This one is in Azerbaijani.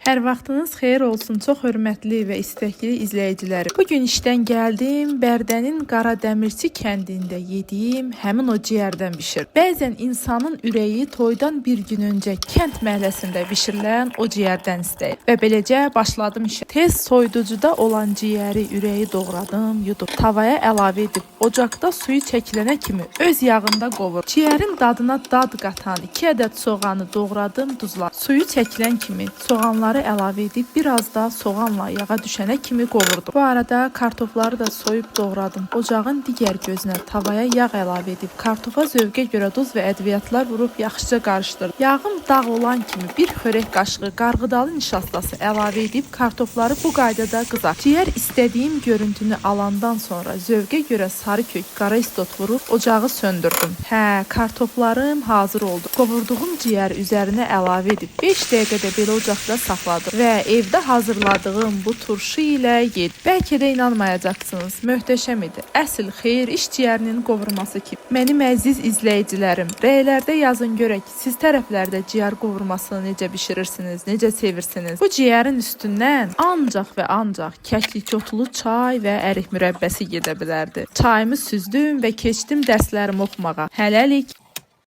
Hər vaxtınız xeyir olsun, çox hörmətli və istəkli izləyicilərim. Bugün işdən gəldim, Bərdənin Qaradəmirçi kəndində yediyim həmin o ciyərdən bişir. Bəzən insanın ürəyi toydan bir gün öncə kənd məhəlləsində bişirilən o ciyərdən istəyir. Və beləcə başladım işə. Tez soyuducuda olan ciyəri ürəyi doğradım, yudum. Tavaya əlavə edib ocaqda suyu çəkilənə kimi öz yağında qovur. Ciyərin dadına dad qatan 2 ədəd soğanı doğradım, duzladım. Suyu çəkilən kimi soğanları əlavə edib biraz da soğanla yağa düşənə kimi qovurdum. Bu arada kartofları da soyub doğradım. Ocağın digər gözünə tavaya yağ əlavə edib kartofa zövqə görə duz və ədviyyatlar vurub yaxşıca qarışdırdım. Yağım dağ olan kimi bir xörək qaşığı qarğıdalı nişastası əlavə edib kartofları bu qaydada qızar. Ciyər istədiyim görüntünü alandan sonra zövqə görə sarı kök, qara istot vurub ocağı söndürdüm. Kartoflarım hazır oldu. Qovurduğum ciyər üzərinə əlavə edib 5 dəqiqədə belə ocaqda saxladım və evdə hazırladığım bu turşu ilə yedim. Bəlkə də inanmayacaqsınız, möhtəşəm idi. Əsl xeyir iş ciyərinin qovurması kimi. Mənim əziz izləyicilərim, rəylərdə yazın görək, siz tərəflərdə ciyər qovurmasını necə bişirirsiniz, necə sevirsiniz? Bu ciyərin üstündən ancaq və ancaq kəklik otlu çay və ərik mürəbbəsi gedə bilərdi. Çayımı süzdüm və keçdim dərslərimi oxumağa. Hələlik.